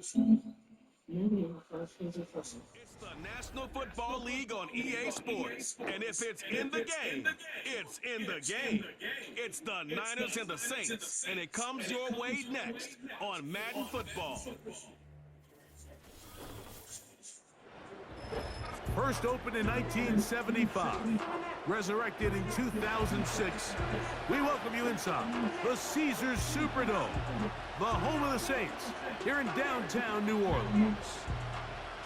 It's the National Football League on EA Sports. And if it's in the game, it's in the game. It's the Niners and the Saints. And it comes your way next on Madden Football. First opened in 1975, resurrected in 2006, we welcome you inside the Caesars Superdome, the home of the Saints, here in downtown New Orleans.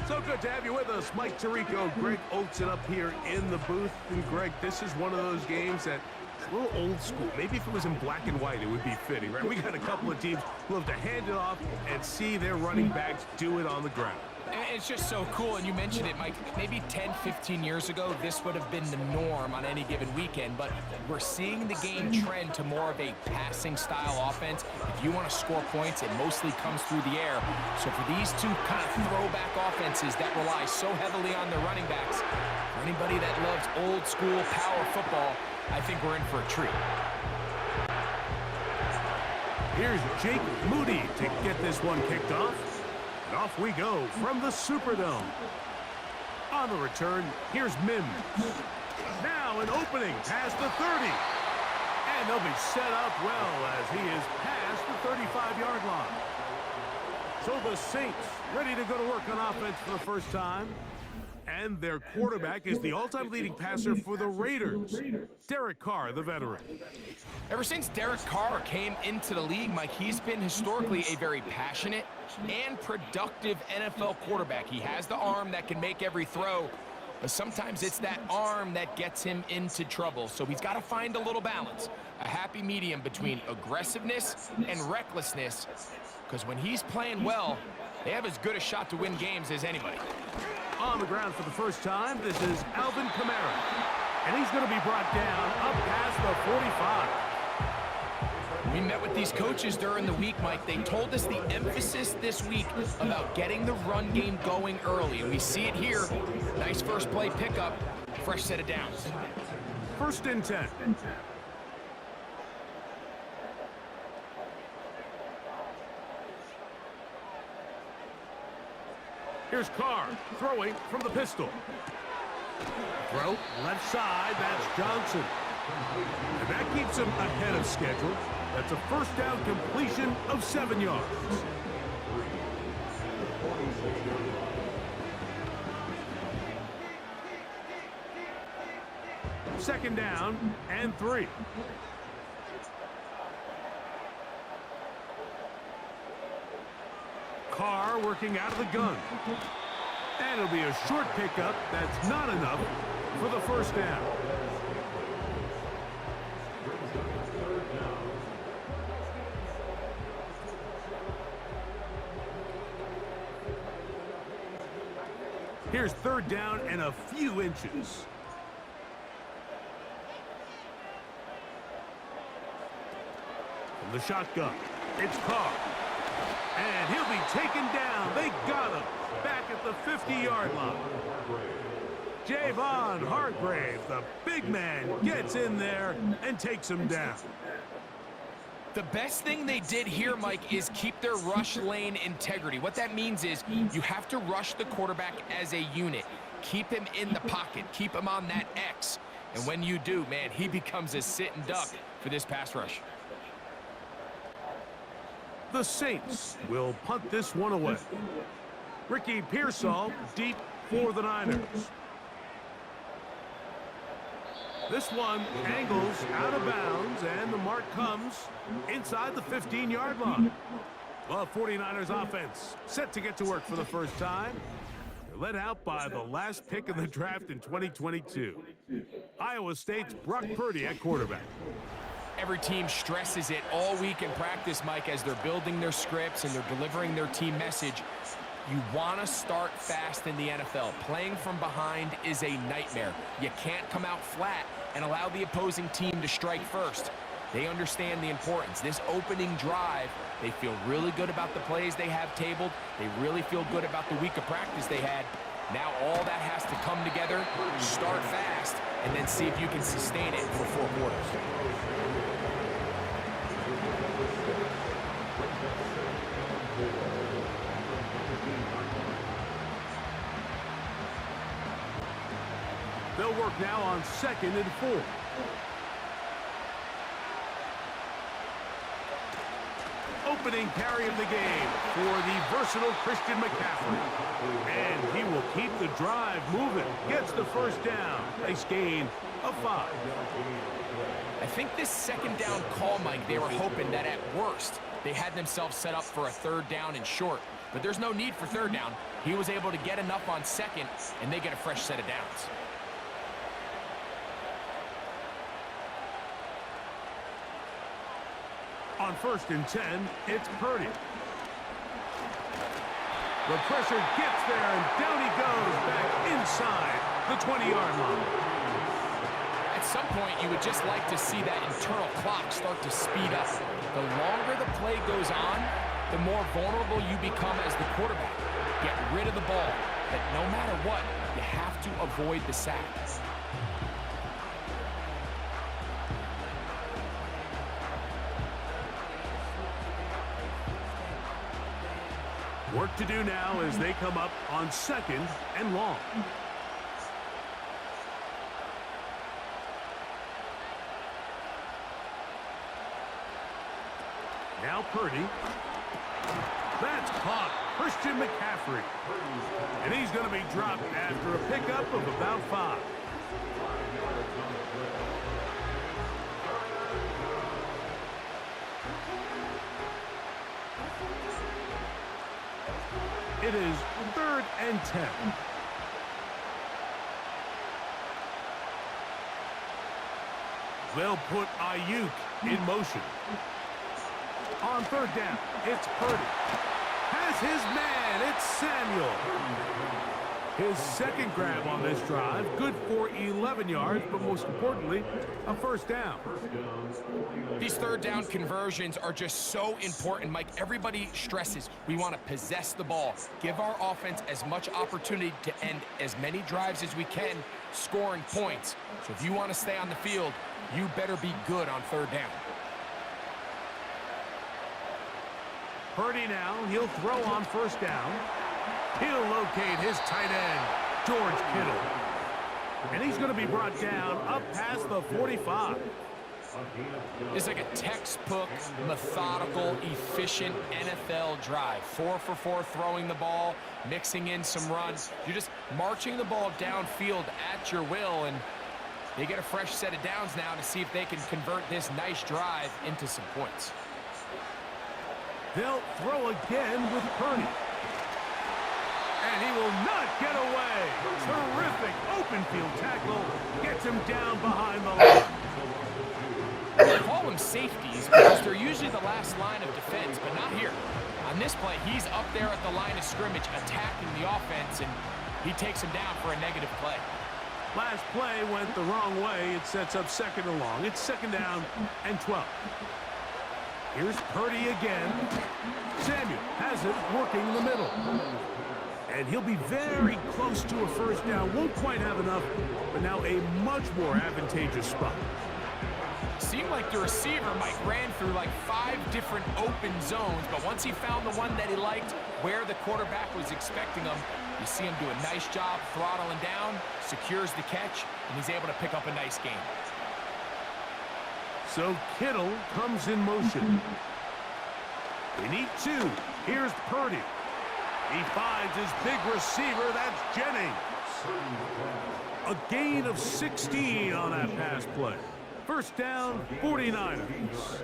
So good to have you with us, Mike Tirico, Greg Oates up here in the booth. And Greg, this is one of those games that it's a little old school. Maybe if it was in black and white, it would be fitting, right? We got a couple of teams who love to hand it off and see their running backs do it on the ground. It's just so cool, and you mentioned it, Mike. Maybe 10, 15 years ago, this would have been the norm on any given weekend, but we're seeing the game trend to more of a passing-style offense. If you want to score points, it mostly comes through the air. So for these two kind of throwback offenses that rely so heavily on their running backs, for anybody that loves old-school power football, I think we're in for a treat. Here's Jake Moody to get this one kicked off. And off we go from the Superdome. On the return, here's Mims. Now an opening past the 30. And they'll be set up well as he is past the 35-yard line. So the Saints ready to go to work on offense for the first time. And their quarterback is the all-time leading passer for the Raiders, Derek Carr, the veteran. Ever since Derek Carr came into the league, Mike, he's been historically a very passionate and productive NFL quarterback. He has the arm that can make every throw, but sometimes it's that arm that gets him into trouble. So he's got to find a little balance, a happy medium between aggressiveness and recklessness, because when he's playing well, they have as good a shot to win games as anybody. On the ground for the first time, this is Alvin Kamara. And he's going to be brought down up past the 45. We met with these coaches during the week, Mike. They told us the emphasis this week about getting the run game going early. And we see it here. Nice first play pickup, fresh set of downs. First and 10. Here's Carr throwing from the pistol. Throw left side, that's Johnson. And that keeps him ahead of schedule. That's a first down completion of 7 yards. Second down and 3. Carr working out of the gun. And it'll be a short pickup. That's not enough for the first down. Here's third down and a few inches. From the shotgun, it's Carr. And he'll be taken down. They got him back at the 50-yard line. Javon Hargrave, the big man, gets in there and takes him down. The best thing they did here, Mike, is keep their rush lane integrity. What that means is you have to rush the quarterback as a unit. Keep him in the pocket. Keep him on that X. And when you do, man, he becomes a sit and duck for this pass rush. The Saints will punt this one away. Ricky Pearsall deep for the Niners. This one angles out of bounds, and the mark comes inside the 15-yard line. Well, 49ers offense set to get to work for the first time. They're led out by the last pick in the draft in 2022. Iowa State's Brock Purdy at quarterback. Every team stresses it all week in practice, Mike, as they're building their scripts and they're delivering their team message. You want to start fast in the NFL. Playing from behind is a nightmare. You can't come out flat and allow the opposing team to strike first. They understand the importance. This opening drive, they feel really good about the plays they have tabled. They really feel good about the week of practice they had. Now all that has to come together, start fast, and then see if you can sustain it for 4 quarters. They'll work now on 2nd and 4. Opening carry of the game for the versatile Christian McCaffrey. And he will keep the drive moving. Gets the first down. Nice gain of 5. I think this 2nd down call, Mike, they were hoping that at worst they had themselves set up for a 3rd down and short. But there's no need for 3rd down. He was able to get enough on 2nd, and they get a fresh set of downs. On 1st and 10, it's Purdy. The pressure gets there, and down he goes back inside the 20-yard line. At some point, you would just like to see that internal clock start to speed up. The longer the play goes on, the more vulnerable you become as the quarterback. Get rid of the ball, but no matter what, you have to avoid the sack. Work to do now as they come up on 2nd and long. Now Purdy. That's caught. Christian McCaffrey. And he's going to be dropped after a pickup of about 5. It is 3rd and 10. They'll put Ayuk in motion. On 3rd down, it's Purdy. Has his man, it's Samuel. His 2nd grab on this drive, good for 11 yards, but most importantly, a 1st down. These 3rd down conversions are just so important, Mike. Everybody stresses we want to possess the ball, give our offense as much opportunity to end as many drives as we can, scoring points. So if you want to stay on the field, you better be good on 3rd down. Purdy now, he'll throw on 1st down. He'll locate his tight end, George Kittle. And he's going to be brought down up past the 45. It's like a textbook, methodical, efficient NFL drive. 4 for 4 throwing the ball, mixing in some runs. You're just marching the ball downfield at your will, and they get a fresh set of downs now to see if they can convert this nice drive into some points. They'll throw again with Purdy. And he will not get away. Terrific open field tackle. Gets him down behind the line. They call them safeties because they're usually the last line of defense, but not here. On this play, he's up there at the line of scrimmage attacking the offense, and he takes him down for a negative play. Last play went the wrong way. It sets up 2nd and long. It's 2nd down and 12. Here's Purdy again. Samuel has it working the middle. And he'll be very close to a 1st down. Won't quite have enough, but now a much more advantageous spot. Seemed like the receiver, Mike, ran through like 5 different open zones, but once he found the one that he liked, where the quarterback was expecting him, you see him do a nice job throttling down, secures the catch, and he's able to pick up a nice gain. So Kittle comes in motion. They need 2. Here's Purdy. He finds his big receiver. That's Jennings. A gain of 16 on that pass play. 1st down, 49ers.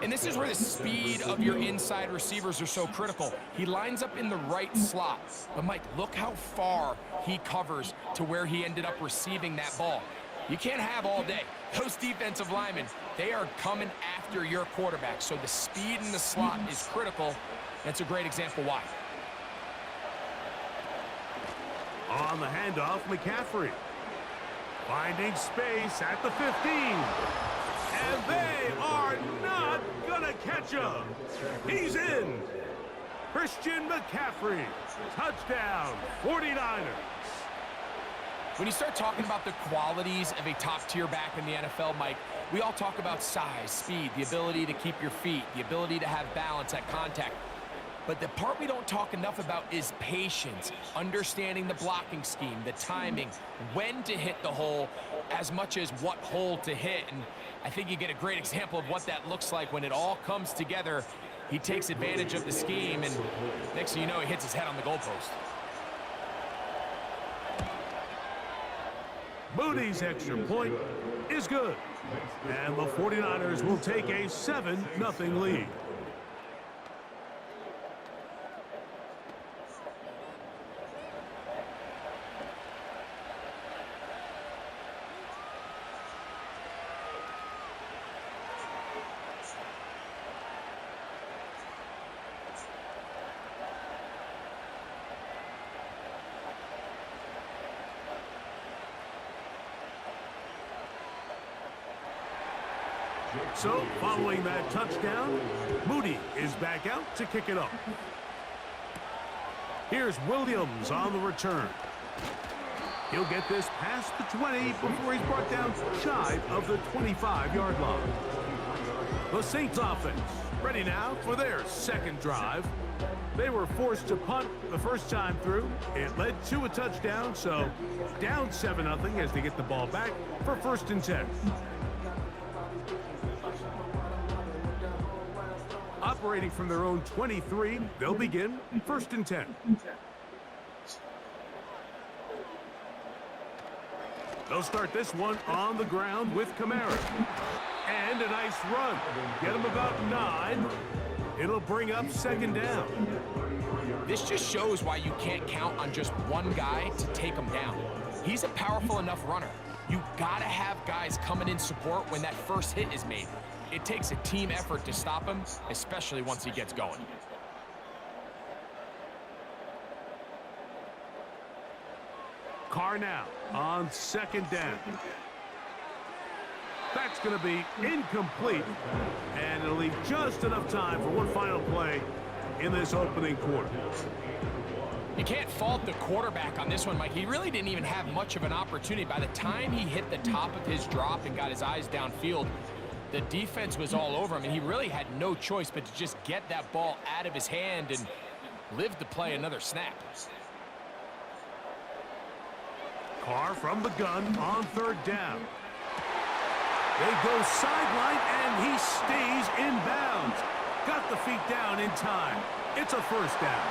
And this is where the speed of your inside receivers are so critical. He lines up in the right slot. But, Mike, look how far he covers to where he ended up receiving that ball. You can't have all day. Those defensive linemen, they are coming after your quarterback. So the speed in the slot is critical. That's a great example why. On the handoff, McCaffrey. Finding space at the 15. And they are not going to catch him. He's in. Christian McCaffrey. Touchdown, 49ers. When you start talking about the qualities of a top-tier back in the NFL, Mike, we all talk about size, speed, the ability to keep your feet, the ability to have balance at contact. But the part we don't talk enough about is patience, understanding the blocking scheme, the timing, when to hit the hole, as much as what hole to hit. And I think you get a great example of what that looks like when it all comes together. He takes advantage of the scheme, and next thing you know, he hits his head on the goalpost. Moody's extra point is good. And the 49ers will take a 7-0 lead. So, following that touchdown, Moody is back out to kick it off. Here's Williams on the return. He'll get this past the 20 before he's brought down shy of the 25-yard line. The Saints offense ready now for their second drive. They were forced to punt the first time through. It led to a touchdown, so down 7-0 as they get the ball back for 1st and 10. Operating from their own 23, they'll begin 1st and 10. They'll start this one on the ground with Kamara. And a nice run. Get him about 9. It'll bring up 2nd down. This just shows why you can't count on just one guy to take him down. He's a powerful enough runner. You gotta have guys coming in support when that first hit is made. It takes a team effort to stop him, especially once he gets going. Carr now on 2nd down. That's going to be incomplete, and it'll leave just enough time for one final play in this opening quarter. You can't fault the quarterback on this one, Mike. He really didn't even have much of an opportunity. By the time he hit the top of his drop and got his eyes downfield, the defense was all over him, and he really had no choice but to just get that ball out of his hand and live to play another snap. Carr from the gun on 3rd down. They go sideline, and he stays in bounds. Got the feet down in time. It's a 1st down.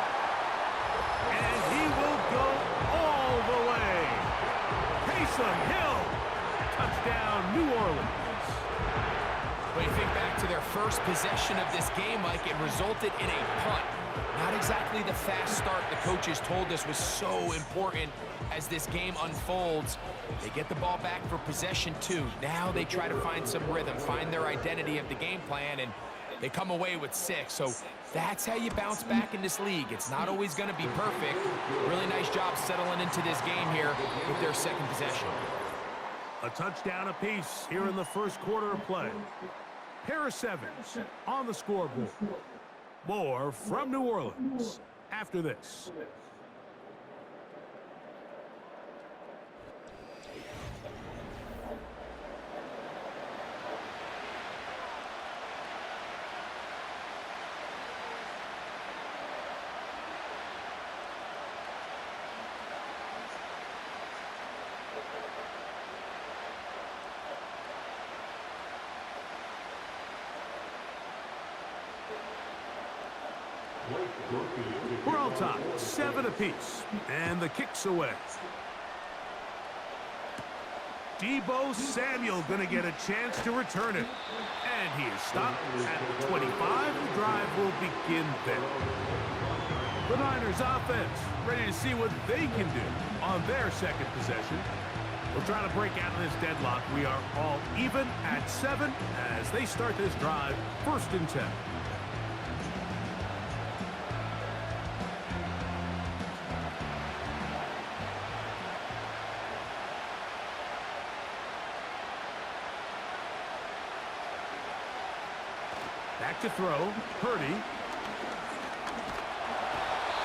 And he will go all the way. Taysom Hill. Touchdown, New Orleans. When you think back to their first possession of this game, Mike, it resulted in a punt. Not exactly the fast start the coaches told us was so important as this game unfolds. They get the ball back for possession 2. Now they try to find some rhythm, find their identity of the game plan, and they come away with 6. So that's how you bounce back in this league. It's not always going to be perfect. Really nice job settling into this game here with their 2nd possession. A touchdown apiece here in the 1st quarter of play. Harris Evans on the scoreboard. More from New Orleans after this. We're all tied, 7 apiece, and the kick's away. Deebo Samuel going to get a chance to return it. And he is stopped at the 25. The drive will begin there. The Niners offense ready to see what they can do on their 2nd possession. We'll try to break out of this deadlock. We are all even at 7 as they start this drive, 1st and 10. Back to throw, Purdy.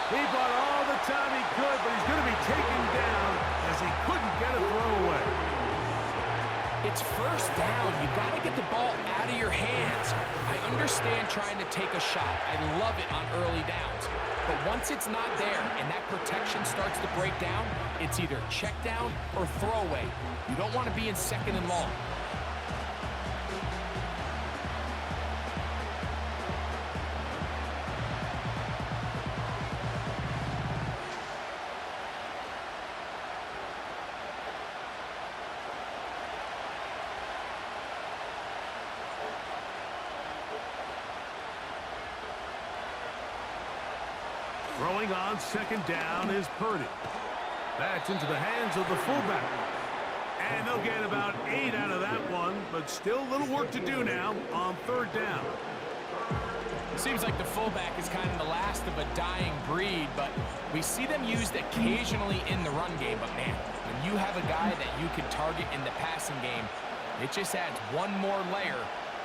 He bought all the time he could, but he's going to be taken down as he couldn't get a throw away. It's first down. You got to get the ball out of your hands. I understand trying to take a shot. I love it on early downs. But once it's not there and that protection starts to break down, it's either check down or throwaway. You don't want to be in second and long. Throwing on second down is Purdy. That's into the hands of the fullback. And they'll get about 8 out of that one, but still a little work to do now on third down. Seems like the fullback is kind of the last of a dying breed, but we see them used occasionally in the run game. But man, when you have a guy that you can target in the passing game, it just adds one more layer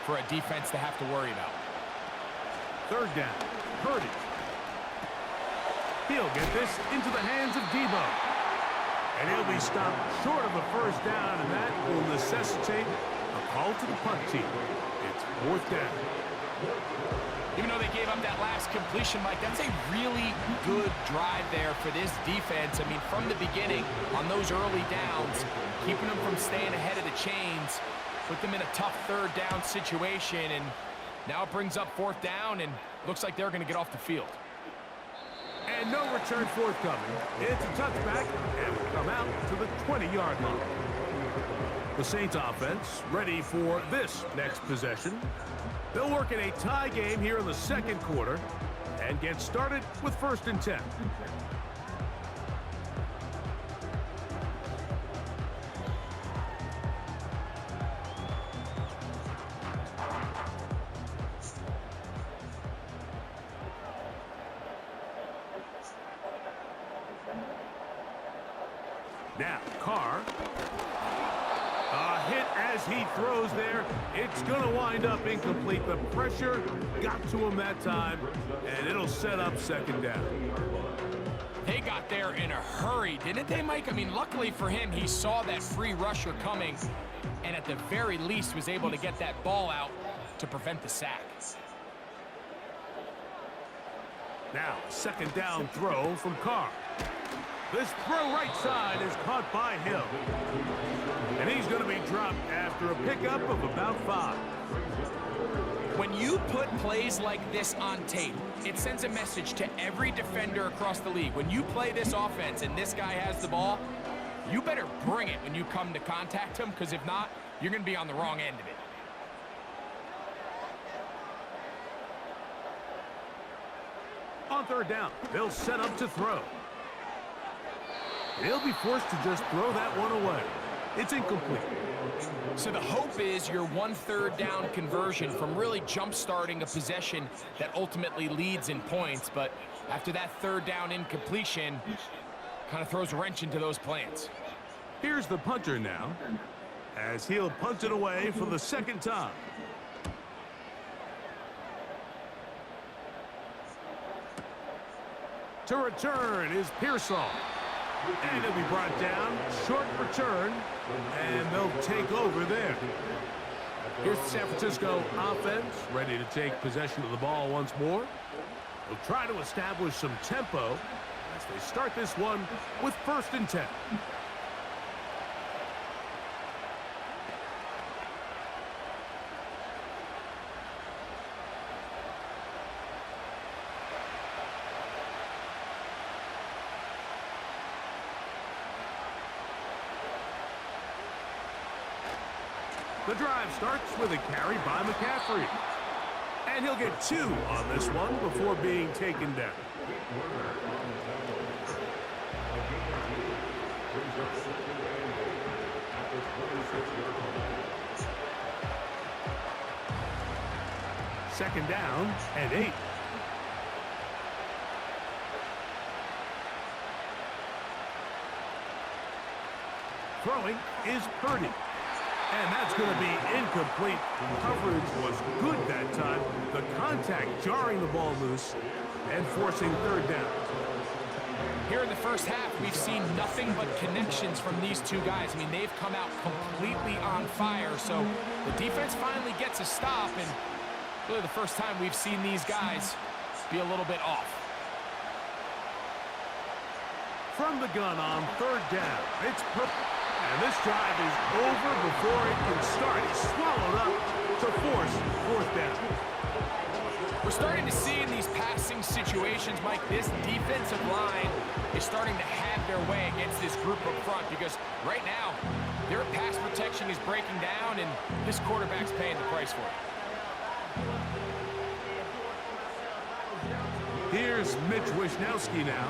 for a defense to have to worry about. Third down, Purdy. He'll get this into the hands of Debo. And he'll be stopped short of a first down, and that will necessitate a call to the punt team. It's fourth down. Even though they gave up that last completion, Mike, that's a really good drive there for this defense. I mean, from the beginning, on those early downs, keeping them from staying ahead of the chains, put them in a tough third down situation, and now it brings up fourth down, and looks like they're going to get off the field. And no return forthcoming. It's a touchback, and will come out to the 20-yard line. The Saints offense ready for this next possession. They'll work in a tie game here in the second quarter and get started with 1st and 10. Now, Carr. A hit as he throws there. It's going to wind up incomplete. The pressure got to him that time, and it'll set up second down. They got there in a hurry, didn't they, Mike? I mean, luckily for him, he saw that free rusher coming, and at the very least was able to get that ball out to prevent the sack. Now, second down throw from Carr. This throw right side is caught by Hill. And he's going to be dropped after a pickup of about 5. When you put plays like this on tape, it sends a message to every defender across the league. When you play this offense and this guy has the ball, you better bring it when you come to contact him, because if not, you're going to be on the wrong end of it. On third down, they'll set up to throw. He'll be forced to just throw that one away. It's incomplete. So the hope is your 1/3 down conversion from really jump-starting a possession that ultimately leads in points. But after that third down incompletion, kind of throws a wrench into those plans. Here's the punter now, as he'll punt it away for the second time. To return is Pearsall. And he'll be brought down, short return, and they'll take over there. Here's the San Francisco offense, ready to take possession of the ball once more. They'll try to establish some tempo as they start this one with 1st and 10. The drive starts with a carry by McCaffrey. And he'll get 2 on this one before being taken down. Second down and 8. Throwing is Purdy. And that's going to be incomplete. Coverage was good that time. The contact jarring the ball loose and forcing third down. Here in the first half, we've seen nothing but connections from these two guys. I mean, they've come out completely on fire, so the defense finally gets a stop, and really the first time we've seen these guys be a little bit off. From the gun on third down, it's perfect. And this drive is over before it can start. He's swallowed up to force fourth down. We're starting to see in these passing situations, Mike, this defensive line is starting to have their way against this group up front because right now, their pass protection is breaking down, and this quarterback's paying the price for it. Here's Mitch Wisnowski now,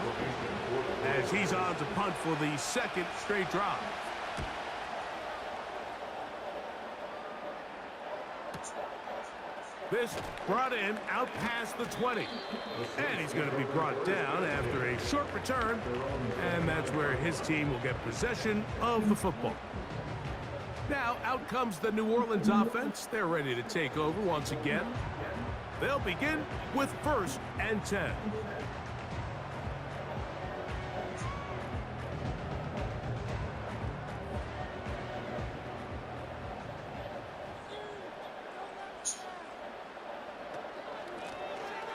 as he's on to punt for the second straight drive. This brought in out past the 20. And he's going to be brought down after a short return. And that's where his team will get possession of the football. Now out comes the New Orleans offense. They're ready to take over once again. They'll begin with 1st and 10.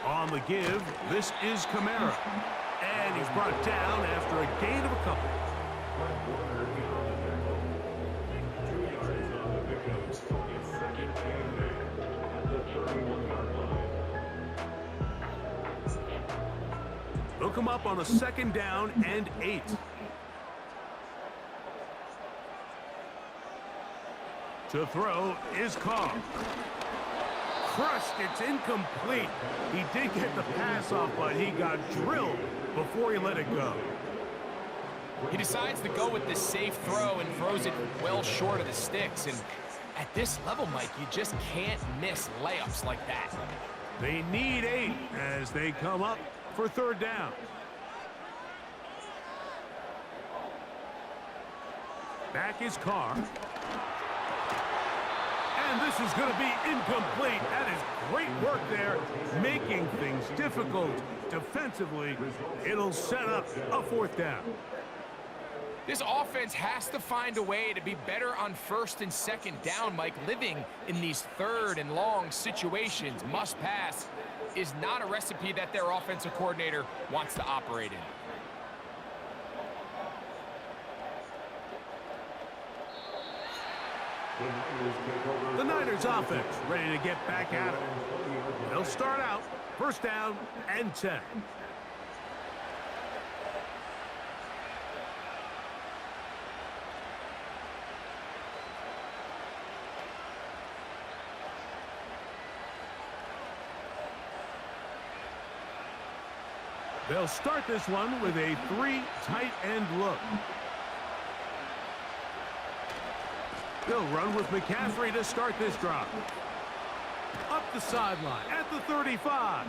On the give, this is Kamara. And he's brought down after a gain of a couple. They'll come up on a 2nd down and 8. To throw is Carr. Crushed, it's incomplete. He did get the pass off, but he got drilled before he let it go. He decides to go with this safe throw and throws it well short of the sticks. And at this level, Mike, you just can't miss layups like that. They need 8 as they come up for 3rd down. Back is Carr. And this is going to be incomplete. That is great work there, making things difficult defensively. It'll set up a 4th down. This offense has to find a way to be better on 1st and 2nd down, Mike. Living in these 3rd and long situations, must pass, is not a recipe that their offensive coordinator wants to operate in. The Niners offense ready to get back at it. They'll start out 1st down and 10. They'll start this one with a 3 tight end look. They'll run with McCaffrey to start this drive. Up the sideline at the 35.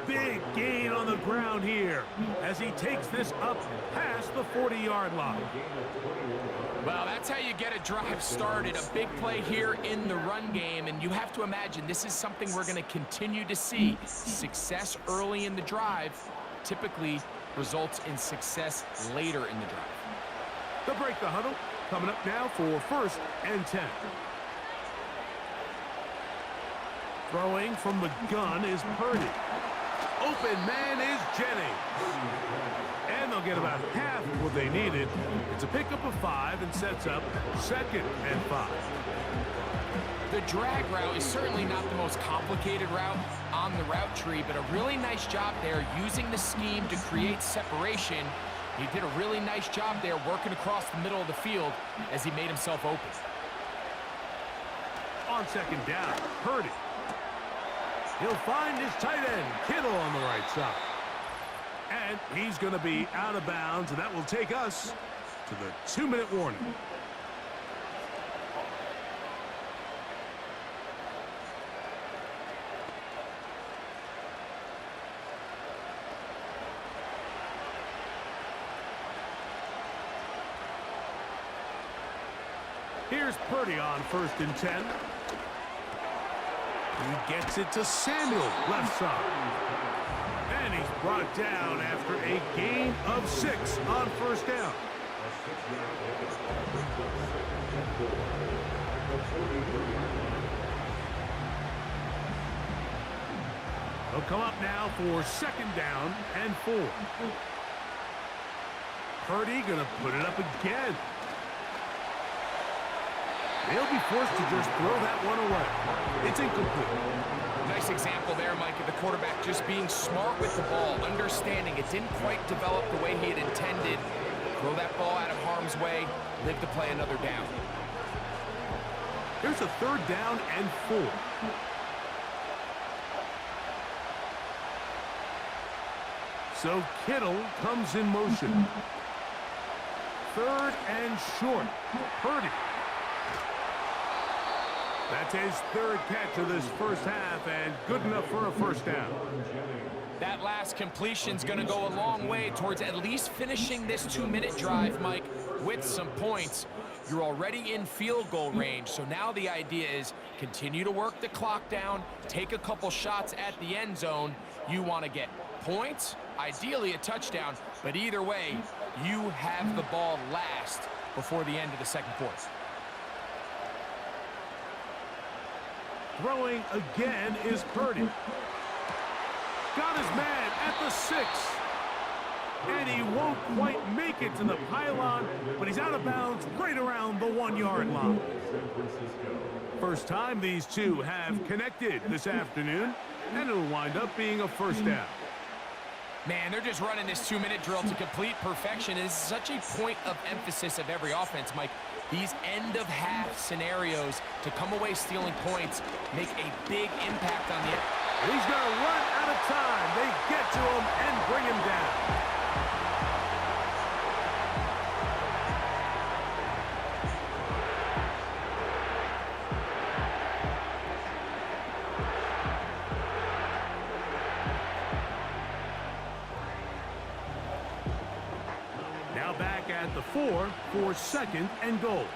Big gain on the ground here as he takes this up past the 40-yard line. Well, that's how you get a drive started. A big play here in the run game, and you have to imagine this is something we're going to continue to see. Success early in the drive typically results in success later in the drive. They'll break the huddle. Coming up now for 1st and 10. Throwing from the gun is Purdy. Open man is Jennings. And they'll get about half of what they needed. It's a pickup of 5 and sets up 2nd and 5. The drag route is certainly not the most complicated route on the route tree, but a really nice job there using the scheme to create separation. He did a really nice job there working across the middle of the field as he made himself open. On 2nd down, Purdy. He'll find his tight end, Kittle, on the right side. And he's going to be out of bounds, and that will take us to the 2-minute warning. Here's Purdy on 1st and 10. He gets it to Samuel, left side. And he's brought down after a gain of 6 on first down. They'll come up now for second down and 4. Purdy gonna put it up again. They'll be forced to just throw that one away. It's incomplete. Nice example there, Mike, of the quarterback just being smart with the ball, understanding it didn't quite develop the way he had intended. Throw that ball out of harm's way, live to play another down. Here's a third down and 4. So Kittle comes in motion. Third and short. Purdy. That's his third catch of this first half, and good enough for a first down. That last completion's going to go a long way towards at least finishing this 2-minute drive, Mike, with some points. You're already in field goal range, so now the idea is continue to work the clock down, take a couple shots at the end zone. You want to get points, ideally a touchdown, but either way, you have the ball last before the end of the second quarter. Throwing again is Purdy. Got his man at the 6. And he won't quite make it to the pylon, but he's out of bounds right around the 1-yard line. First time these two have connected this afternoon, and it'll wind up being a first down. Man, they're just running this 2-minute drill to complete perfection. It's such a point of emphasis of every offense, Mike. These end-of-half scenarios to come away stealing points make a big impact on the... He's going to run out of time. They get to him and bring him down. Now back at the 4 for second and goal.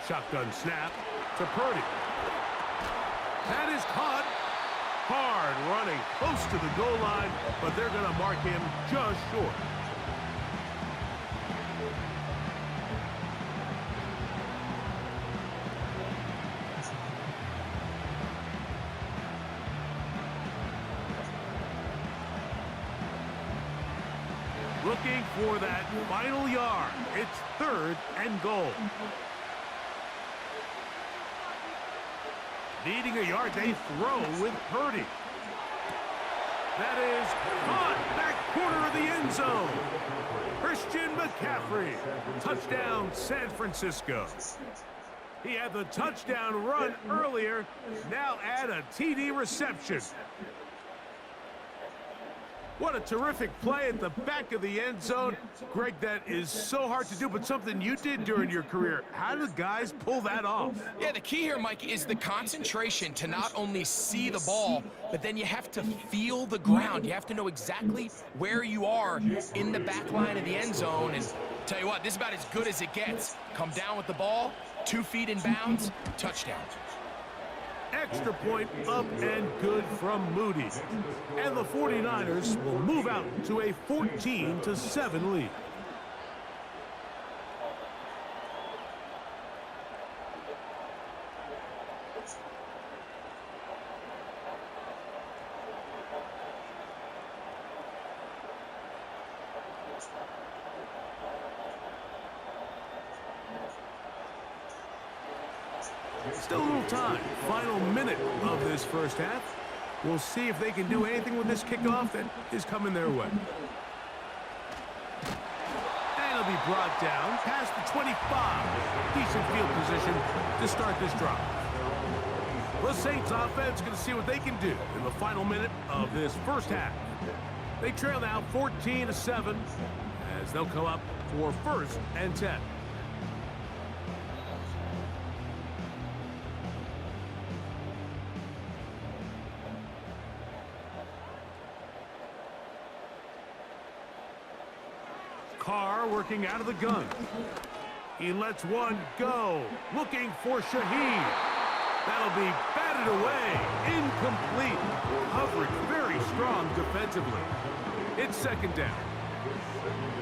Shotgun snap to Purdy. That is caught. Hard running close to the goal line, but they're going to mark him just short. Looking for that final yard. It's third and goal. Needing a yard, they throw with Purdy. That is caught back corner of the end zone. Christian McCaffrey. Touchdown, San Francisco. He had the touchdown run earlier. Now add a TD reception. What a terrific play at the back of the end zone. Greg, that is so hard to do, but something you did during your career. How do guys pull that off? Yeah, the key here, Mike, is the concentration to not only see the ball, but then you have to feel the ground. You have to know exactly where you are in the back line of the end zone. And tell you what, this is about as good as it gets. Come down with the ball, 2 feet in bounds, touchdown. Extra point up and good from Moody. And the 49ers will move out to a 14-7 lead. Still a little time. Final minute of this first half. We'll see if they can do anything with this kickoff that is coming their way. And it'll be brought down past the 25. Decent field position to start this drive. The Saints offense going to see what they can do in the final minute of this first half. They trail now 14-7 as they'll come up for first and 10. Carr working out of the gun. He lets one go. Looking for Shaheed. That'll be batted it away. Incomplete. Coverage very strong defensively. It's second down.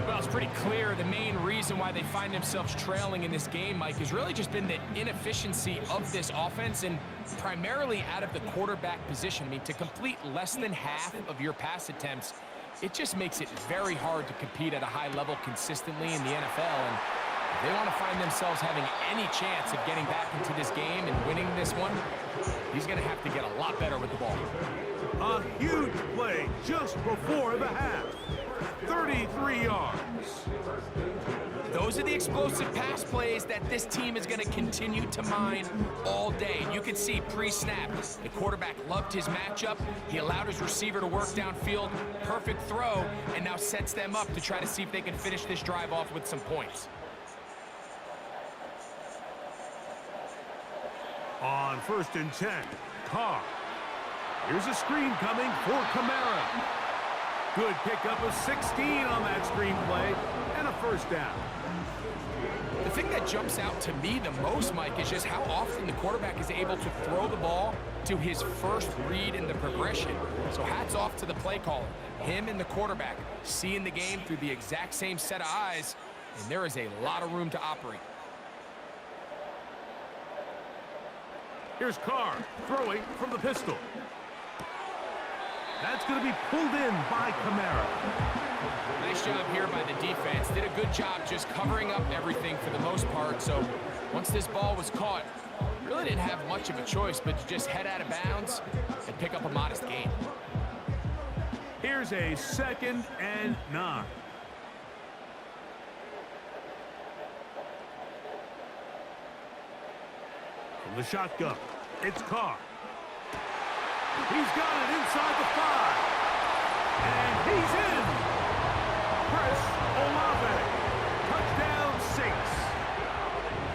Well, it's pretty clear the main reason why they find themselves trailing in this game, Mike, has really just been the inefficiency of this offense and primarily out of the quarterback position. I mean, to complete less than half of your pass attempts, it just makes it very hard to compete at a high level consistently in the NFL. And if they want to find themselves having any chance of getting back into this game and winning this one, he's going to have to get a lot better with the ball. A huge play just before the half. 33 yards. Those are the explosive pass plays that this team is going to continue to mine all day. And you can see pre-snap, the quarterback loved his matchup. He allowed his receiver to work downfield. Perfect throw, and now sets them up to try to see if they can finish this drive off with some points. On 1st and 10, Carr. Here's a screen coming for Kamara. Good pickup of 16 on that screen play, and a first down. The thing that jumps out to me the most, Mike, is just how often the quarterback is able to throw the ball to his first read in the progression. So hats off to the play caller. Him and the quarterback seeing the game through the exact same set of eyes, and there is a lot of room to operate. Here's Carr throwing from the pistol. That's going to be pulled in by Kamara. Nice job here by the defense. Did a good job just covering up everything for the most part. So once this ball was caught, really didn't have much of a choice but to just head out of bounds and pick up a modest gain. Here's a 2nd and 9. From the shotgun, it's Carr. He's got it inside the 5. And he's in. Chris Olave. Touchdown Saints.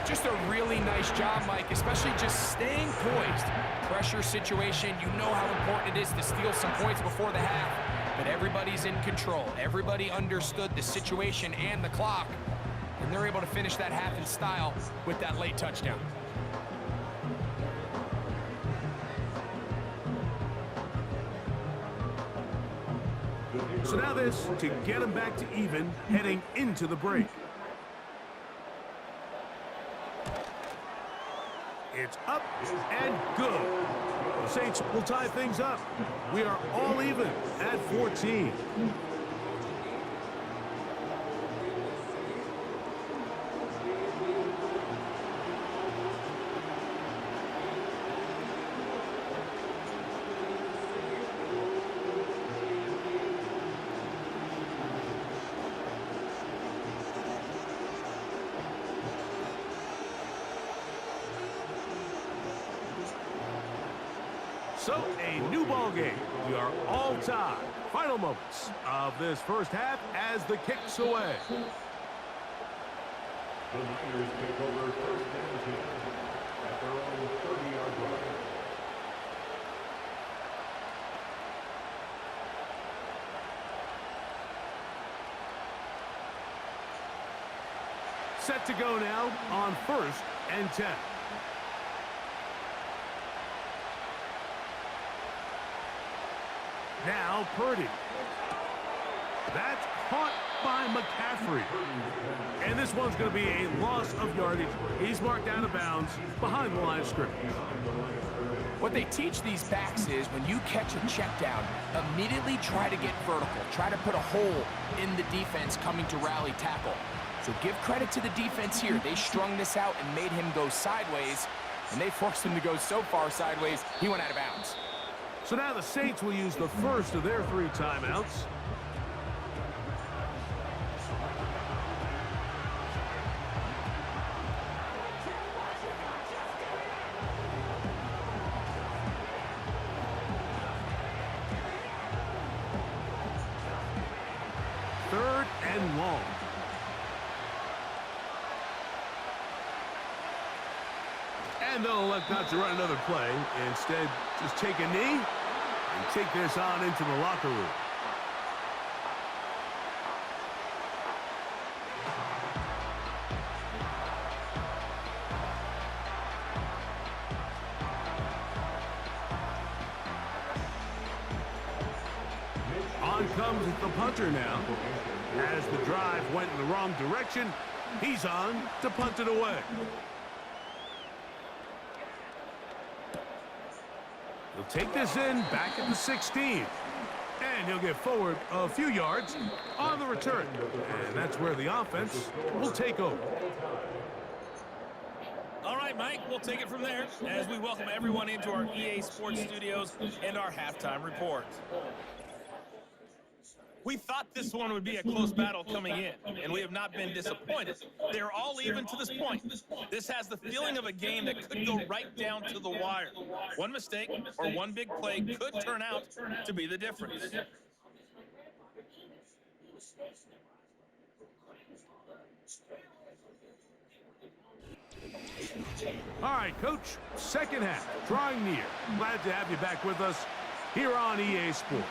Just a really nice job, Mike, especially just staying poised. Pressure situation, you know how important it is to steal some points before the half. But everybody's in control. Everybody understood the situation and the clock. And they're able to finish that half in style with that late touchdown. So now this to get them back to even heading into the break. It's up and good. The Saints will tie things up. We are all even at 14. So, a new ball game. We are all tied. Final moments of this first half as the kick's away. The Niners take over first and 10 at their own 30-yard line. Set to go now on 1st and 10. Now Purdy. That's caught by McCaffrey. And this one's going to be a loss of yardage. He's marked out of bounds behind the line of scrimmage. What they teach these backs is when you catch a check down, immediately try to get vertical. Try to put a hole in the defense coming to rally tackle. So give credit to the defense here. They strung this out and made him go sideways, and they forced him to go so far sideways, he went out of bounds. So now the Saints will use the first of their 3 timeouts. Third and long. And they'll elect not to run another play. Instead, just take a knee and take this on into the locker room. On comes the punter now. As the drive went in the wrong direction, he's on to punt it away. He'll take this in back at the 16. And he'll get forward a few yards on the return. And that's where the offense will take over. All right, Mike, we'll take it from there as we welcome everyone into our EA Sports studios and our halftime report. We thought this one would be a close battle coming in, and we have not been disappointed. They're all even to this point. This has the feeling of a game that could go right down to the wire. One mistake or one big play could turn out to be the difference. All right, Coach, second half, drawing near. Glad to have you back with us here on EA Sports.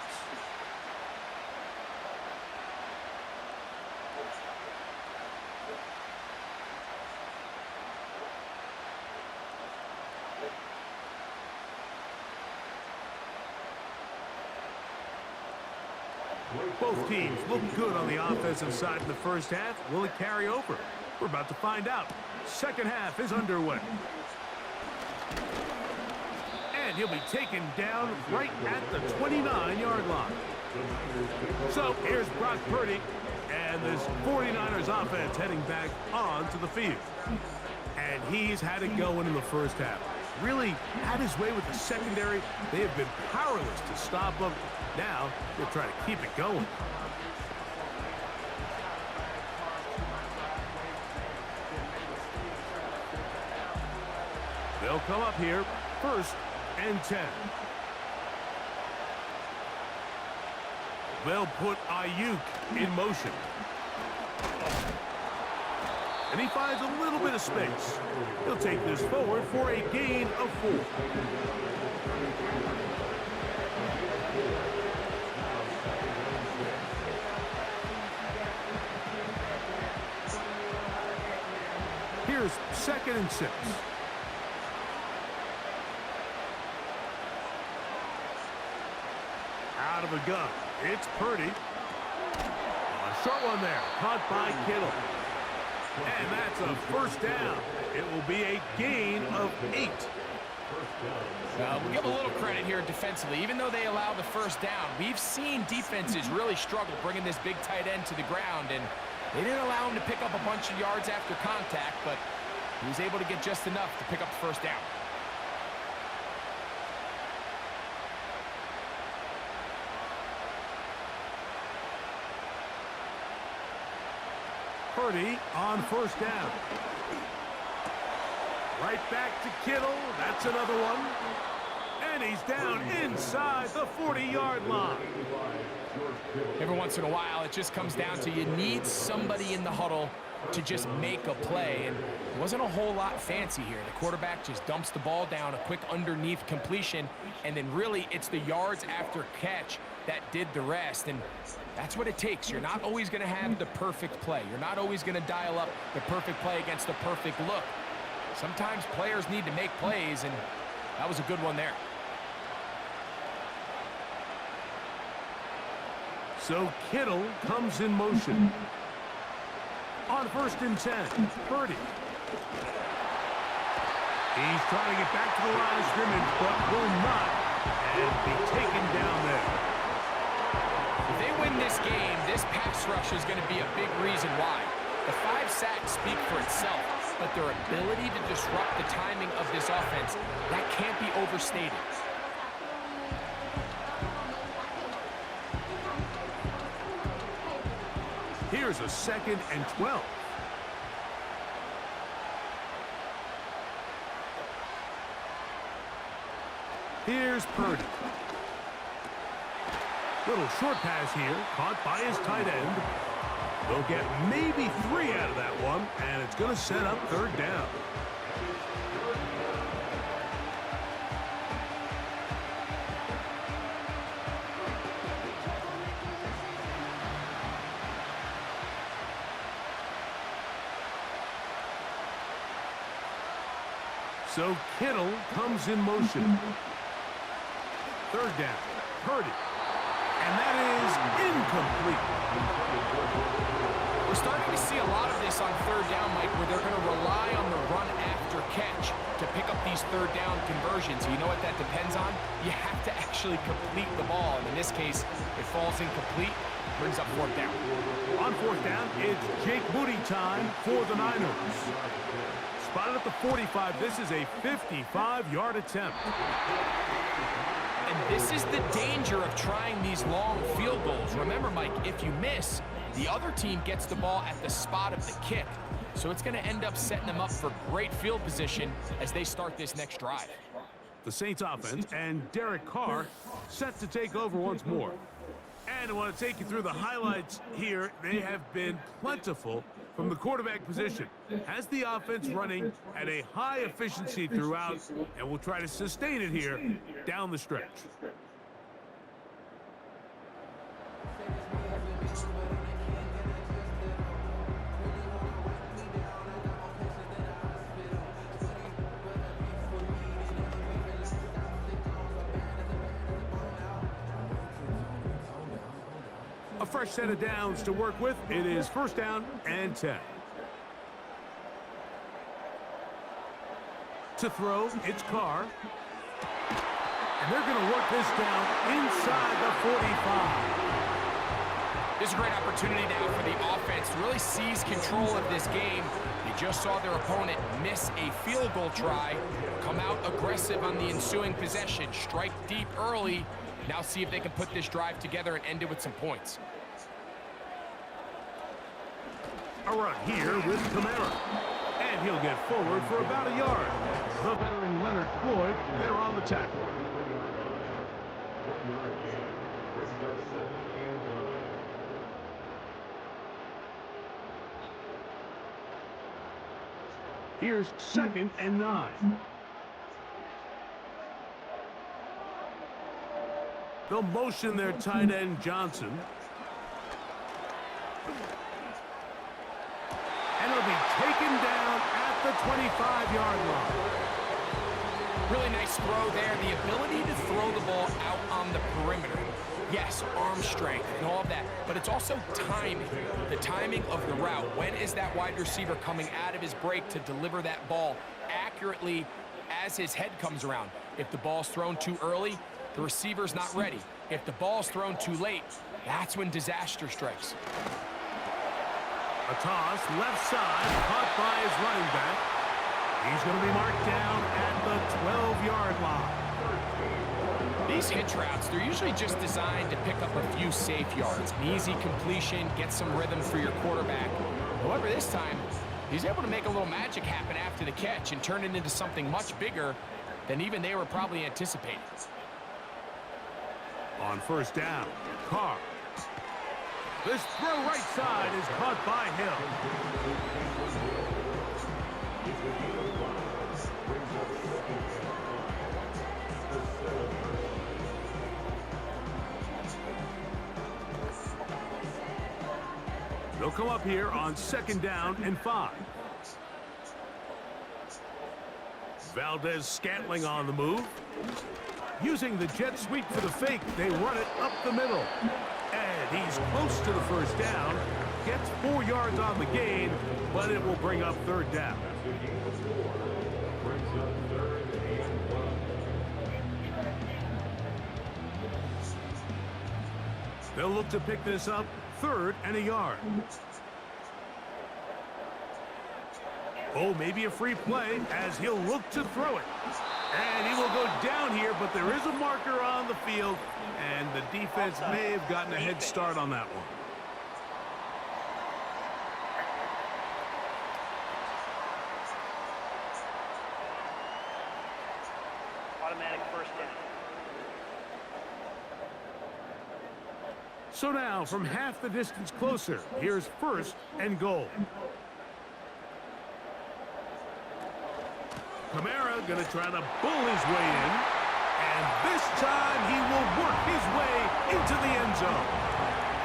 Both teams look good on the offensive side in the first half. Will it carry over? We're about to find out. Second half is underway. And he'll be taken down right at the 29-yard line. So here's Brock Purdy and this 49ers offense heading back onto the field. And he's had it going in the first half. Really had his way with the secondary. They have been powerless to stop him. Now they'll try to keep it going. They'll come up here, 1st and 10. They'll put Ayuk in motion. And he finds a little bit of space. He'll take this forward for a gain of 4. Here's 2nd and 6. Out of the gun. It's Purdy. A short one there. Caught by Kittle. And that's a 1st down. It will be a gain of 8. We'll give a little credit here defensively. Even though they allow the 1st down, we've seen defenses really struggle bringing this big tight end to the ground. And they didn't allow him to pick up a bunch of yards after contact, but he was able to get just enough to pick up the 1st down. Purdy on 1st down. Right back to Kittle. That's another one. And he's down inside the 40-yard line. Every once in a while, it just comes down to you need somebody in the huddle to just make a play. And it wasn't a whole lot fancy here. The quarterback just dumps the ball down, a quick underneath completion, and then really it's the yards after catch that did the rest. And that's what it takes. You're not always going to have the perfect play. You're not always going to dial up the perfect play against the perfect look. Sometimes players need to make plays, and that was a good one there. So Kittle comes in motion. On 1st and 10, Purdy. He's trying to get back to the line of scrimmage, but will not, and be taken down there. If they win this game, this pass rush is going to be a big reason why. The 5 sacks speak for itself, but their ability to disrupt the timing of this offense, that can't be overstated. Here's a 2nd and 12. Here's Purdy. Little short pass here, caught by his tight end. They'll get maybe 3 out of that one, and it's going to set up 3rd down. So Kittle comes in motion. 3rd down. Purdy. And that is incomplete. We're starting to see a lot of this on third down, Mike, where they're going to rely on the run after catch to pick up these third down conversions. You know what that depends on? You have to actually complete the ball. And in this case, it falls incomplete, brings up fourth down. On fourth down, it's Jake Moody time for the Niners. Spotted at the 45. This is a 55-yard attempt. And this is the danger of trying these long field goals. Remember, Mike, if you miss, the other team gets the ball at the spot of the kick. So it's going to end up setting them up for great field position as they start this next drive. The Saints offense and Derek Carr set to take over once more. And I want to take you through the highlights here. They have been plentiful from the quarterback position. Has the offense running at a high efficiency throughout, and will try to sustain it here down the stretch. A fresh set of downs to work with. It is first down and 10. To throw, it's Carr. And they're going to work this down inside the 45. This is a great opportunity now for the offense to really seize control of this game. They just saw their opponent miss a field goal try, come out aggressive on the ensuing possession, strike deep early. Now see if they can put this drive together and end it with some points. A run here with Kamara. And he'll get forward for about a yard. The veteran Leonard Floyd, they're on the tackle. Here's second and 9. They'll motion their tight end Johnson. And it'll be taken down at the 25-yard line. Really nice throw there. The ability to throw the ball out on the perimeter. Yes, arm strength and all of that, but it's also timing. The timing of the route. When is that wide receiver coming out of his break to deliver that ball accurately as his head comes around? If the ball's thrown too early, the receiver's not ready. If the ball's thrown too late, that's when disaster strikes. A toss, left side, caught by his running back. He's going to be marked down at the 12-yard line. These hitch routes, they're usually just designed to pick up a few safe yards. An easy completion, get some rhythm for your quarterback. However, this time, he's able to make a little magic happen after the catch and turn it into something much bigger than even they were probably anticipating. On first down, Carr. This throw right side is caught by Hill. They'll come up here on second down and 5. Valdez-Scantling on the move. Using the jet sweep for the fake, they run it up the middle. And he's close to the first down. Gets 4 yards on the gain, but it will bring up third down. They'll look to pick this up, 3rd and a yard. Oh, maybe a free play as he'll look to throw it. And he will go down here, but there is a marker on the field, and the defense may have gotten a head start on that one. Automatic first down. So now, from half the distance closer, here's 1st and goal. Kamara going to try to bull his way in. And this time he will work his way into the end zone.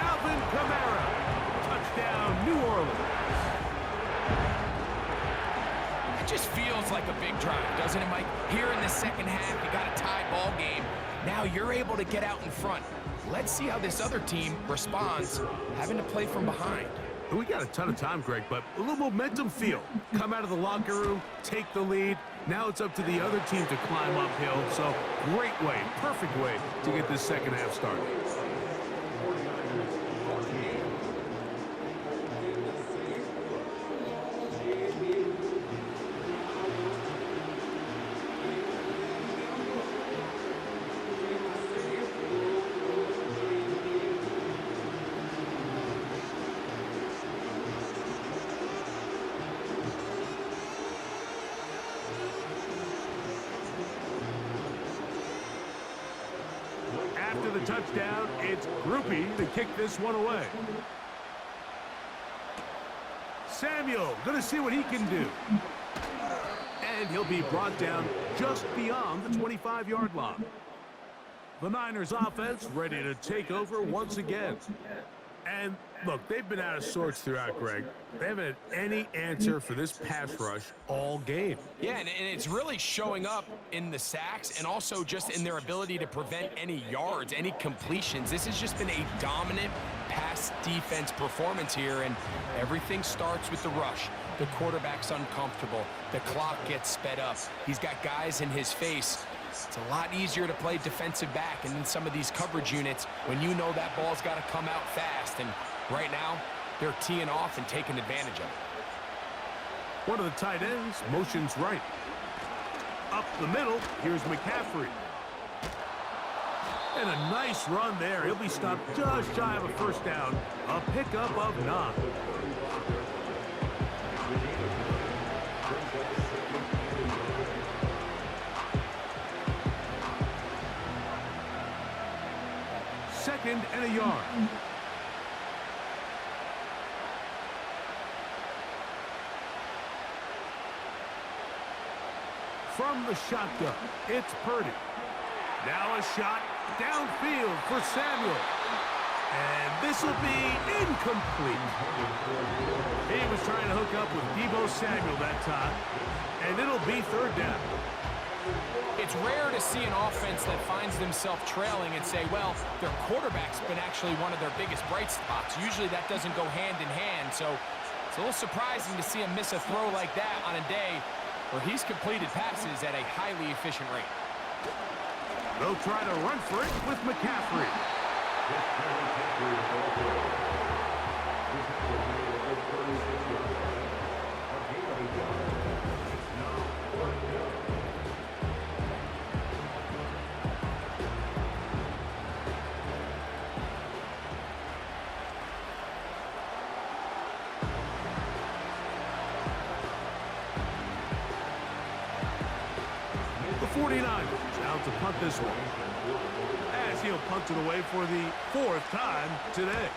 Alvin Kamara. Touchdown, New Orleans. It just feels like a big drive, doesn't it, Mike? Here in the second half, you got a tie ball game. Now you're able to get out in front. Let's see how this other team responds, having to play from behind. We got a ton of time, Greg, but a little momentum feel. Come out of the locker room, take the lead. Now it's up to the other team to climb uphill. So great way, perfect way to get this second half started. After the touchdown, it's Groupie to kick this one away. Samuel, going to see what he can do. And he'll be brought down just beyond the 25-yard line. The Niners offense ready to take over once again. And look, they've been out of sorts throughout, Greg. They haven't had any answer for this pass rush all game. Yeah, and it's really showing up in the sacks and also just in their ability to prevent any yards, any completions. This has just been a dominant pass defense performance here, and everything starts with the rush. The quarterback's uncomfortable. The clock gets sped up. He's got guys in his face. It's a lot easier to play defensive back and in some of these coverage units when you know that ball's got to come out fast. And right now, they're teeing off and taking advantage of it. One of the tight ends motions right. Up the middle, here's McCaffrey. And a nice run there. He'll be stopped just shy of a first down. A pickup of 9. Second and a yard. From the shotgun, it's Purdy. Now a shot downfield for Samuel. And this will be incomplete. He was trying to hook up with Deebo Samuel that time. And it'll be third down. It's rare to see an offense that finds themselves trailing and say, well, their quarterback's been actually one of their biggest bright spots. Usually that doesn't go hand in hand, so it's a little surprising to see him miss a throw like that on a day where he's completed passes at a highly efficient rate. They'll try to run for it with McCaffrey. The 49ers out to punt this one, as he'll punt it away for the 4th time today.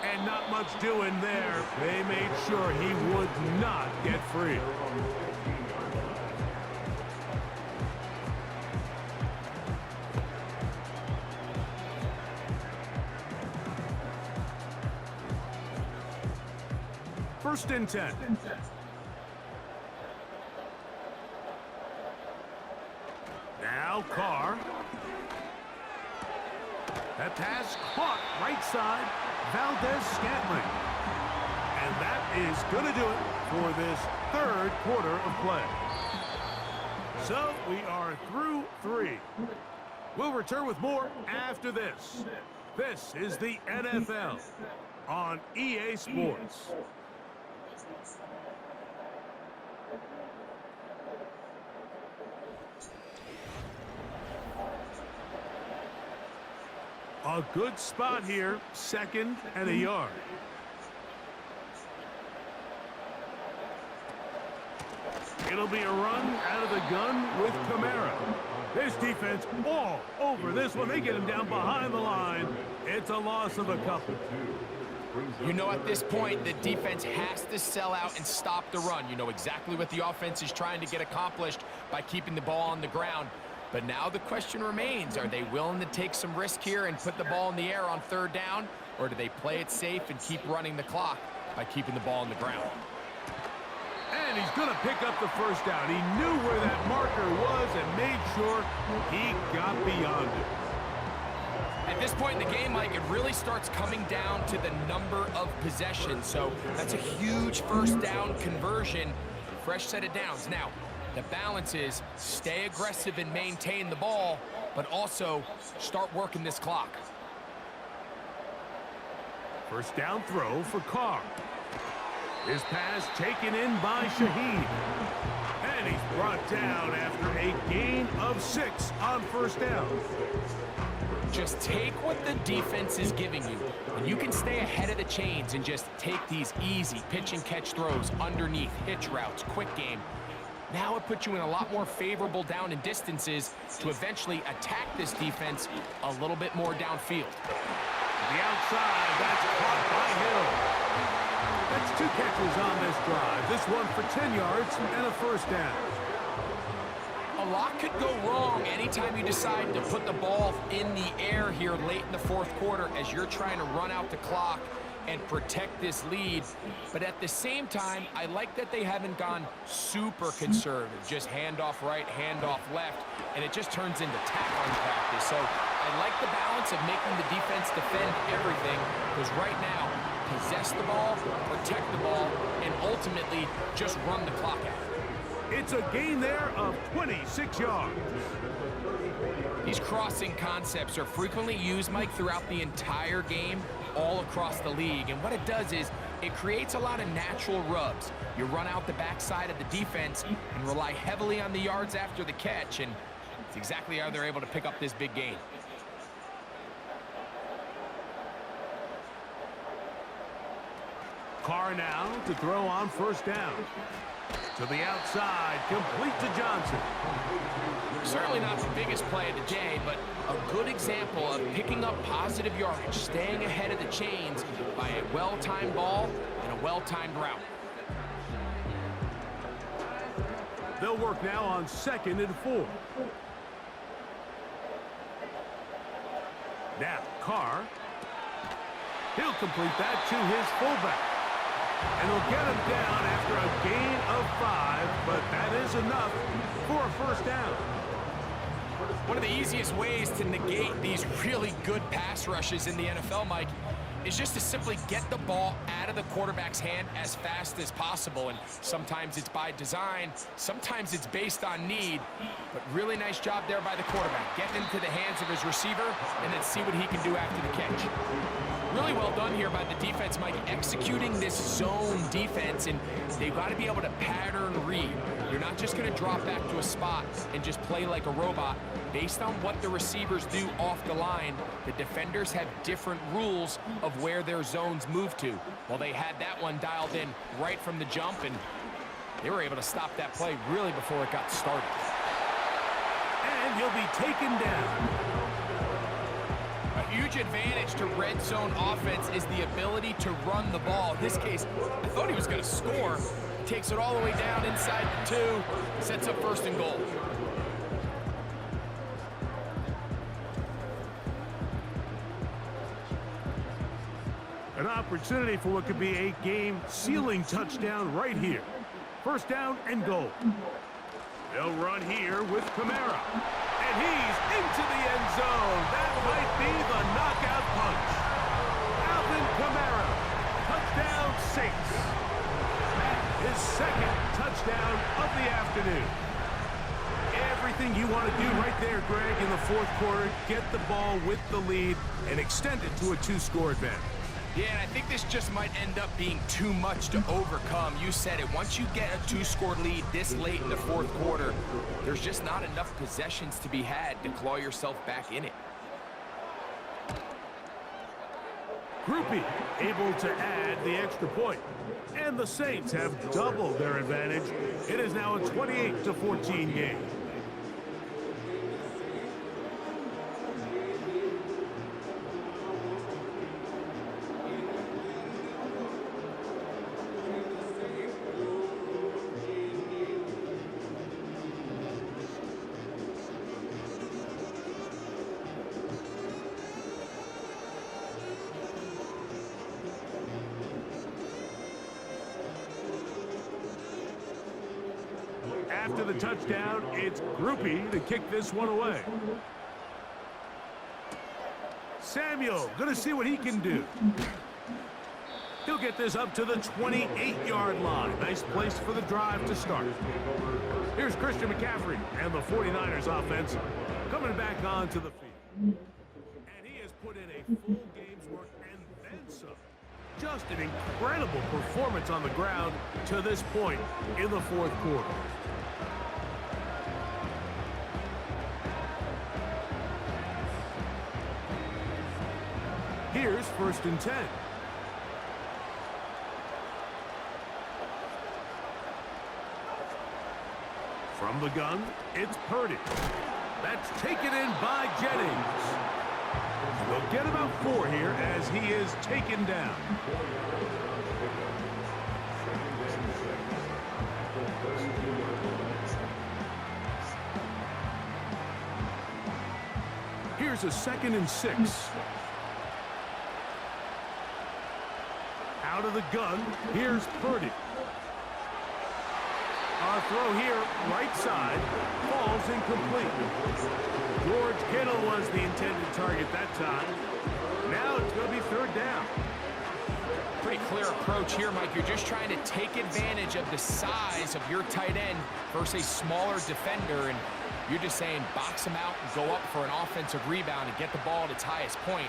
And not much doing there. They made sure he would not get free. First and 10. Now Carr. That pass caught right side. Valdez-Scantling. And that is going to do it for this third quarter of play. So we are through 3. We'll return with more after this. This is the NFL on EA Sports. A good spot here, 2nd and a yard. It'll be a run out of the gun with Kamara. This defense all over this one. They get him down behind the line. It's a loss of a couple. You know, at this point, the defense has to sell out and stop the run. You know exactly what the offense is trying to get accomplished by keeping the ball on the ground. But now the question remains, are they willing to take some risk here and put the ball in the air on 3rd down? Or do they play it safe and keep running the clock by keeping the ball on the ground? And And he's going to pick up the first down. He knew where that marker was and made sure he got beyond it. At this point in the game, Mike, it really starts coming down to the number of possessions. So that's a huge first down conversion. Fresh set of downs. Now, the balance is stay aggressive and maintain the ball, but also start working this clock. First down throw for Carr. His pass taken in by Shaheed. And he's brought down after a gain of 6 on first down. Just take what the defense is giving you. And you can stay ahead of the chains and just take these easy pitch and catch throws underneath, hitch routes, quick game. Now it puts you in a lot more favorable down and distances to eventually attack this defense a little bit more downfield. The outside, that's caught by Hill. That's 2 catches on this drive. This one for 10 yards and a first down. A lot could go wrong anytime you decide to put the ball in the air here late in the fourth quarter as you're trying to run out the clock and protect this lead. But at the same time, I like that they haven't gone super conservative. Just handoff right, handoff left, and it just turns into tackling practice. So I like the balance of making the defense defend everything, because right now, possess the ball, protect the ball, and ultimately just run the clock out. It's a gain there of 26 yards. These crossing concepts are frequently used, Mike, throughout the entire game, all across the league. And what it does is it creates a lot of natural rubs. You run out the backside of the defense and rely heavily on the yards after the catch, and it's exactly how they're able to pick up this big gain. Carr now to throw on first down. To the outside, complete to Johnson. Certainly not the biggest play of the day, but a good example of picking up positive yardage, staying ahead of the chains by a well-timed ball and a well-timed route. They'll work now on 2nd and 4. Now, Carr. He'll complete that to his fullback. And he'll get him down after a gain of 5, but that is enough for a first down. One of the easiest ways to negate these really good pass rushes in the NFL, Mike, is just to simply get the ball out of the quarterback's hand as fast as possible. And sometimes it's by design, sometimes it's based on need, but really nice job there by the quarterback. Getting into the hands of his receiver and then see what he can do after the catch. Really well done here by the defense, Mike, executing this zone defense, and they've got to be able to pattern read. You're not just going to drop back to a spot and just play like a robot. Based on what the receivers do off the line, the defenders have different rules of where their zones move to. Well, they had that one dialed in right from the jump, and they were able to stop that play really before it got started. And he'll be taken down. A huge advantage to red zone offense is the ability to run the ball. In this case, I thought he was going to score. Takes it all the way down inside the 2, sets up 1st and goal. An opportunity for what could be a game-sealing touchdown right here. First down and goal. They'll run here with Kamara. And he's into the end zone. That might be the knockout punch. Alvin Kamara, touchdown Saints. His 2nd touchdown of the afternoon. Everything you want to do right there, Greg, in the fourth quarter. Get the ball with the lead and extend it to a 2-score advantage. Yeah, and I think this just might end up being too much to overcome. You said it. Once you get a 2-score lead this late in the fourth quarter, there's just not enough possessions to be had to claw yourself back in it. Groupie able to add the extra point. And the Saints have doubled their advantage. It is now a 28-14 game. After the touchdown, it's Groupie to kick this one away. Samuel, going to see what he can do. He'll get this up to the 28-yard line. Nice place for the drive to start. Here's Christian McCaffrey and the 49ers offense coming back onto the field. And he has put in a full game's work and then some. Just an incredible performance on the ground to this point in the fourth quarter. Here's 1st and 10. From the gun, it's Purdy. That's taken in by Jennings. They'll get about 4 here as he is taken down. Here's a 2nd and 6. Out of the gun, here's Purdy. Our throw here, right side, falls incomplete. George Kittle was the intended target that time. Now it's going to be 3rd down. Pretty clear approach here, Mike. You're just trying to take advantage of the size of your tight end versus a smaller defender, and you're just saying box him out and go up for an offensive rebound and get the ball at its highest point.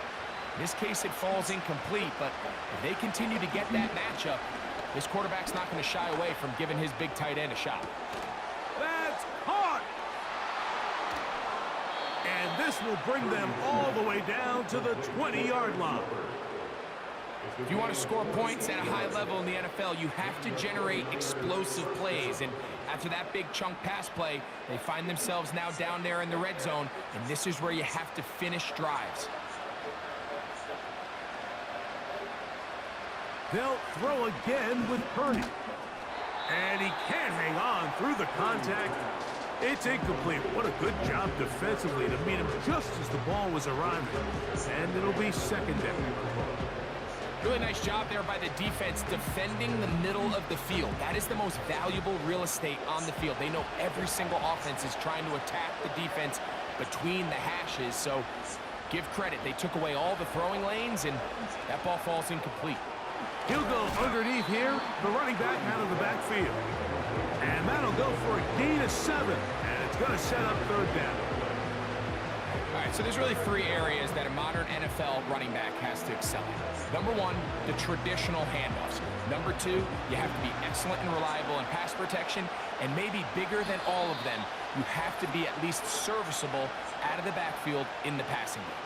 In this case, it falls incomplete, but if they continue to get that matchup, this quarterback's not going to shy away from giving his big tight end a shot. That's caught! And this will bring them all the way down to the 20-yard line. If you want to score points at a high level in the NFL, you have to generate explosive plays. And after that big chunk pass play, they find themselves now down there in the red zone, and this is where you have to finish drives. They'll throw again with Purdy. And he can't hang on through the contact. It's incomplete. What a good job defensively to meet him just as the ball was arriving. And it'll be 2nd down. Really nice job there by the defense defending the middle of the field. That is the most valuable real estate on the field. They know every single offense is trying to attack the defense between the hashes. So give credit. They took away all the throwing lanes, and that ball falls incomplete. He'll go underneath here, the running back out of the backfield. And that'll go for a gain of 7. And it's going to set up 3rd down. All right, so there's really 3 areas that a modern NFL running back has to excel in. Number 1, the traditional handoffs. Number 2, you have to be excellent and reliable in pass protection. And maybe bigger than all of them, you have to be at least serviceable out of the backfield in the passing game.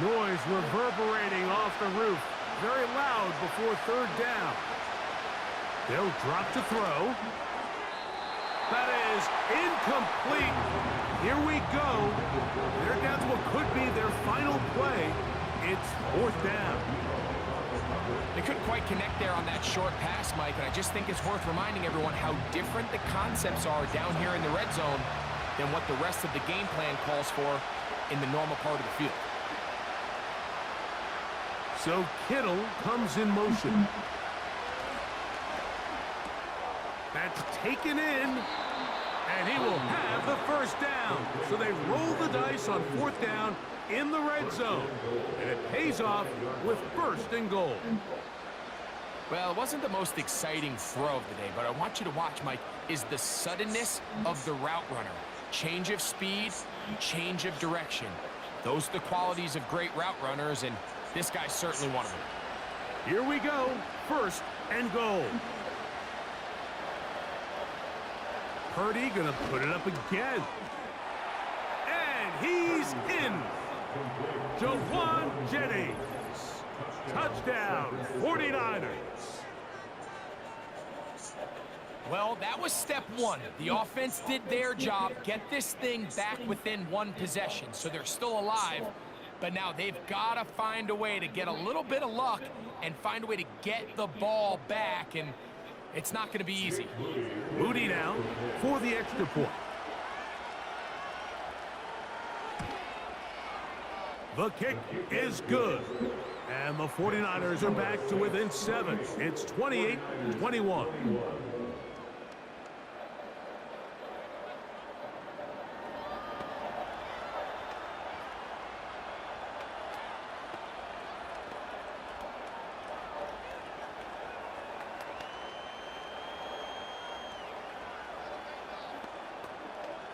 Noise reverberating off the roof. Very loud before 3rd down. They'll drop to throw. That is incomplete. Here we go. They're down to what could be their final play. It's 4th down. They couldn't quite connect there on that short pass, Mike, and I just think it's worth reminding everyone how different the concepts are down here in the red zone than what the rest of the game plan calls for in the normal part of the field. So Kittle comes in motion. That's taken in, and he will have the 1st down. So they roll the dice on 4th down in the red zone, and it pays off with 1st and goal. Well, it wasn't the most exciting throw of the day, but I want you to watch, Mike, is the suddenness of the route runner. Change of speed, change of direction. Those are the qualities of great route runners, and this guy's certainly one of them. Here we go. 1st and goal. Purdy gonna put it up again. And he's in. Jawan Jennings. Touchdown, 49ers. Well, that was step 1. The offense did their job, get this thing back within 1 possession, so they're still alive. But now they've got to find a way to get a little bit of luck and find a way to get the ball back, and it's not going to be easy. Moody now for the extra point. The kick is good. And the 49ers are back to within 7. It's 28-21.